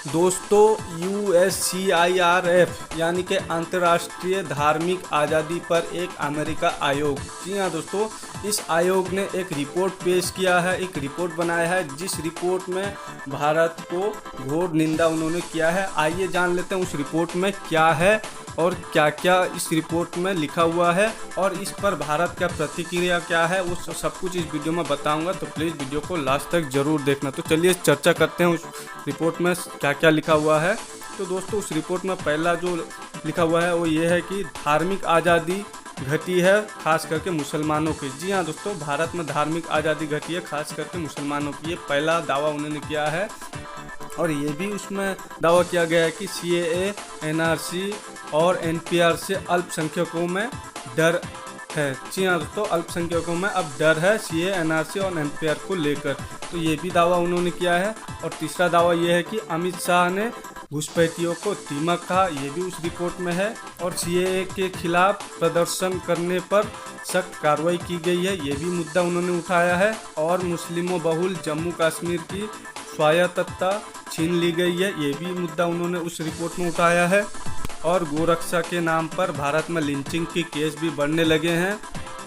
दोस्तों USCIRF यानी कि अंतर्राष्ट्रीय धार्मिक आज़ादी पर एक अमेरिका आयोग, जी हाँ दोस्तों, इस आयोग ने एक रिपोर्ट पेश किया है, एक रिपोर्ट बनाया है जिस रिपोर्ट में भारत को घोर निंदा उन्होंने किया है। आइए जान लेते हैं उस रिपोर्ट में क्या है और क्या क्या इस रिपोर्ट में लिखा हुआ है और इस पर भारत का प्रतिक्रिया क्या है, वो सब कुछ इस वीडियो में बताऊंगा। तो प्लीज़ वीडियो को लास्ट तक ज़रूर देखना। तो चलिए चर्चा करते हैं उस रिपोर्ट में क्या क्या लिखा हुआ है। तो दोस्तों उस रिपोर्ट में पहला जो लिखा हुआ है वो ये है कि धार्मिक आज़ादी घटी है, खास करके मुसलमानों की। जी हाँ दोस्तों, भारत में धार्मिक आज़ादी घटी है, खास करके मुसलमानों की। ये पहला दावा उन्होंने किया है और ये भी उसमें दावा किया गया है कि CAA, NRC और NPR से अल्पसंख्यकों में डर है। जी हाँ दोस्तों, अल्पसंख्यकों में अब डर है CAA, NRC और NPR को लेकर। तो ये भी दावा उन्होंने किया है। और तीसरा दावा ये है कि अमित शाह ने घुसपैठियों को दीमक कहा, ये भी उस रिपोर्ट में है। और CAA के खिलाफ प्रदर्शन करने पर सख्त कार्रवाई की गई है, ये भी मुद्दा उन्होंने उठाया है। और मुस्लिमों बहुल जम्मू कश्मीर की स्वायत्तता छीन ली गई है, ये भी मुद्दा उन्होंने उस रिपोर्ट में उठाया है। और गोरक्षा के नाम पर भारत में लिंचिंग के केस भी बढ़ने लगे हैं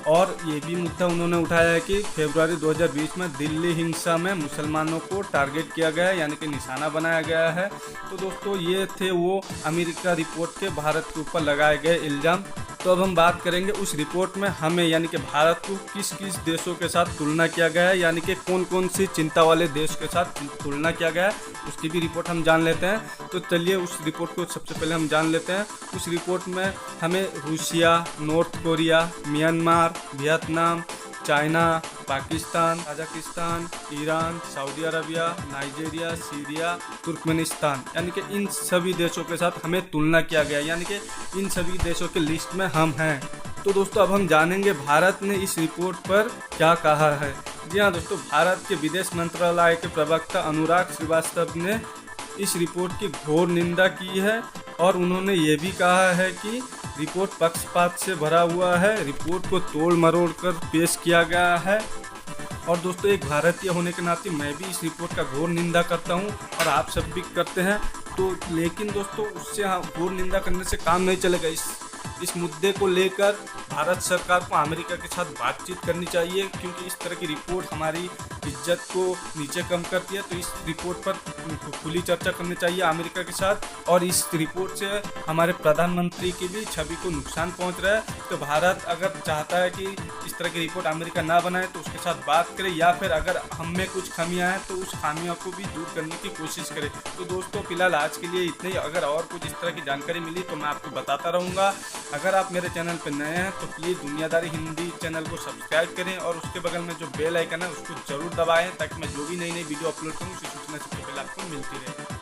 और ये भी मुद्दा उन्होंने उठाया है कि फरवरी 2020 में दिल्ली हिंसा में मुसलमानों को टारगेट किया गया है, यानी कि निशाना बनाया गया है। तो दोस्तों ये थे वो अमेरिका रिपोर्ट के भारत के ऊपर लगाए गए इल्ज़ाम। तो अब हम बात करेंगे उस रिपोर्ट में हमें यानी कि भारत को किस किस देशों के साथ तुलना किया गया है, यानी कि कौन कौन सी चिंता वाले देश के साथ तुलना किया गया है, उसकी भी रिपोर्ट हम जान लेते हैं। तो चलिए उस रिपोर्ट को सबसे पहले हम जान लेते हैं। उस रिपोर्ट में हमें Russia, north Korea, Myanmar, Vietnam, China, Pakistan, Kazakhstan, Iran, Saudi Arabia, Nigeria, Syria, Turkmenistan, यानी कि इन सभी देशों के साथ हमें तुलना किया गया, यानी कि इन सभी देशों के लिस्ट में हम हैं। तो दोस्तों अब हम जानेंगे भारत ने इस रिपोर्ट पर क्या कहा है। जी हाँ दोस्तों, भारत के विदेश मंत्रालय के प्रवक्ता अनुराग श्रीवास्तव ने इस रिपोर्ट की घोर निंदा की है और उन्होंने ये भी कहा है कि रिपोर्ट पक्षपात से भरा हुआ है, रिपोर्ट को तोड़ मरोड़ कर पेश किया गया है। और दोस्तों एक भारतीय होने के नाते मैं भी इस रिपोर्ट का घोर निंदा करता हूं और आप सब भी करते हैं। तो लेकिन दोस्तों उससे घोर निंदा करने से काम नहीं चलेगा। इस मुद्दे को लेकर भारत सरकार को अमेरिका के साथ बातचीत करनी चाहिए, क्योंकि इस तरह की रिपोर्ट हमारी इज्जत को नीचे कम करती है। तो इस रिपोर्ट पर खुली चर्चा करनी चाहिए अमेरिका के साथ। और इस रिपोर्ट से हमारे प्रधानमंत्री की भी छवि को नुकसान पहुंच रहा है। तो भारत अगर चाहता है कि इस तरह की रिपोर्ट अमेरिका ना बनाए तो उसके साथ बात करे, या फिर अगर हम में कुछ खामियां हैं तो उस खामियों को भी दूर करने की कोशिश करे। तो दोस्तों फिलहाल आज के लिए इतना ही। अगर और कुछ इस तरह की जानकारी मिली तो मैं आपको बताता रहूँगा। अगर आप मेरे चैनल पर नए हैं तो प्लीज़ दुनियादारी हिंदी चैनल को सब्सक्राइब करें और उसके बगल में जो बेल आइकन है उसको जरूर दबाएं, ताकि मैं जो भी नई नई वीडियो अपलोड करूँ उसकी सूचना सबसे पहले आपको मिलती रहे।